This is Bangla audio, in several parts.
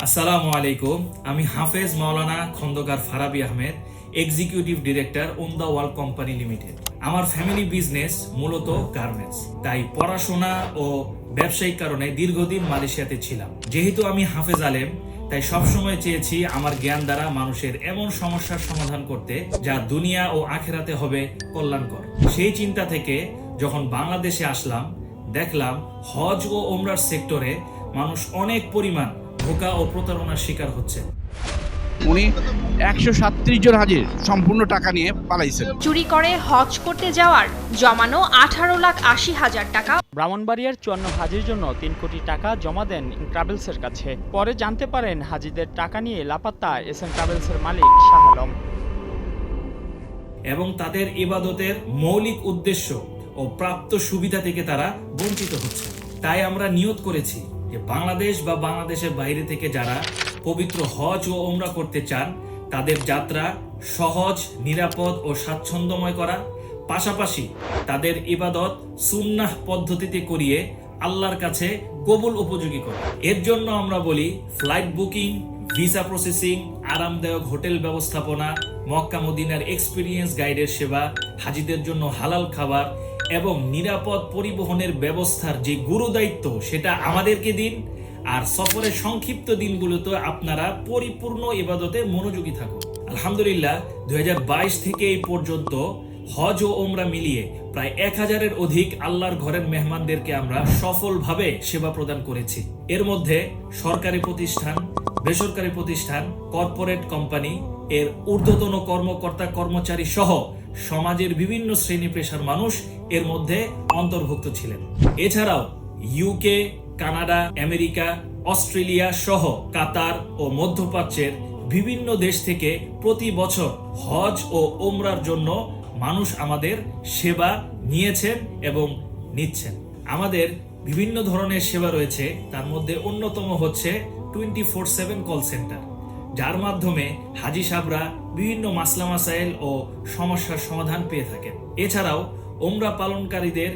আসসালামু আলাইকুম। আমি হাফেজ মাওলানা Khandakar Farabi Ahmed, executive director Umda world company limited. আমার ফ্যামিলি বিজনেস মূলত গার্মেন্টস, তাই পড়াশোনা ও ব্যবসায়িক কারণে দীর্ঘদিন মালয়েশিয়াতে ছিলাম। যেহেতু আমি হাফেজ আলেম, তাই সবসময় চেয়েছি আমার জ্ঞান দ্বারা মানুষের এমন সমস্যার সমাধান করতে যা দুনিয়া ও আখেরাতে হবে কল্যাণকর। সেই চিন্তা থেকে যখন বাংলাদেশে আসলাম, দেখলাম হজ ও ওমরার সেক্টরে মানুষ অনেক পরিমাণ ধোঁকা ও প্রতারণার শিকার হচ্ছে। উনি 137 জন হাজির সম্পূর্ণ টাকা নিয়ে পালাইছেন। চুরি করে হজ করতে যাওয়ার জমানো 18,80,000 টাকা। ব্রাহ্মণবাড়িয়ার 54 হাজির জন্য 3 কোটি টাকা জমা দেন ট্রাভেলসের কাছে। পরে জানতে পারেন হাজিদের টাকা নিয়ে লাপাত্তা এসএম ট্রাভেলসের মালিক শাহ আলম। এবং তাদের ইবাদতের মৌলিক উদ্দেশ্য ও প্রাপ্ত সুবিধা থেকে তারা বঞ্চিত হচ্ছে। তাই আমরা নিয়ত করেছি যে বাংলাদেশ বা বাংলাদেশের বাইরে থেকে যারা পবিত্র হজ ও ওমরা করতে চান, তাদের যাত্রা সহজ, নিরাপদ ও স্বাচ্ছন্দ্যময় করা, পাশাপাশি তাদের ইবাদত সুন্নাহ পদ্ধতিতে করিয়ে আল্লাহর কাছে কবুল উপযোগী করা। এর জন্য আমরা বলি ফ্লাইট বুকিং, ভিসা প্রসেসিং, আরামদায়ক হোটেল ব্যবস্থাপনা, মক্কা মদিনার এক্সপিরিয়েন্স গাইডের সেবা, হাজিদের জন্য হালাল খাবার এবং নিরাপদ পরিবহনের ব্যবস্থার যে গুরুদায়িত্ব সেটা আমাদেরকে দিন। আর সফরের সংক্ষিপ্ত দিনগুলোতে আপনারা পরিপূর্ণ ইবাদতে মনোযোগী থাকুন। আলহামদুলিল্লাহ 2022 থেকে এই পর্যন্ত হজ ও ওমরা মিলিয়ে প্রায় 1000-এর অধিক আল্লাহর ঘরের মেহমানদেরকে আমরা সফলভাবে সেবা প্রদান করেছি। এর মধ্যে সরকারি প্রতিষ্ঠান, বেসরকারি প্রতিষ্ঠান, কর্পোরেট কোম্পানি এর ঊর্ধ্বতন কর্মকর্তা কর্মচারী সহ সমাজের বিভিন্ন শ্রেণী পেশার মানুষ এর মধ্যে অন্তর্ভুক্ত ছিলেন। এছাড়াও ইউকে, কানাডা, আমেরিকা, অস্ট্রেলিয়া সহ কাতার ও মধ্যপ্রাচ্যের বিভিন্ন দেশ থেকে প্রতি বছর হজ ও ওমরার জন্য মানুষ আমাদের সেবা নিয়েছেন এবং নিচ্ছেন। আমাদের বিভিন্ন ধরনের সেবা রয়েছে, তার মধ্যে অন্যতম হচ্ছে 24/7 কল সেন্টার, যার মাধ্যমে হাজি সাহেবরা বিভিন্ন মাসলা মাসাইল ও সমস্যার সমাধান পেয়ে থাকেন। এছাড়াও ওমরা পালনকারীদের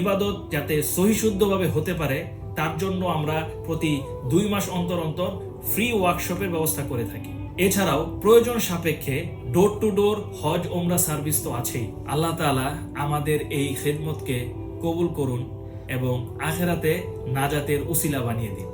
ইবাদত যাতে সহিশুদ্ধভাবে হতে পারে তার জন্য আমরা প্রতি 2 মাস অন্তর অন্তর ফ্রি ওয়ার্কশপের ব্যবস্থা করে থাকি। এছাড়াও প্রয়োজন সাপেক্ষে ডোর টু ডোর হজ ওমরা সার্ভিস তো আছেই। আল্লাহ তাআলা আমাদের এই খেদমতকে কবুল করুন এবং আখিরাতে নাজাতের উসিলা বানিয়ে দিন।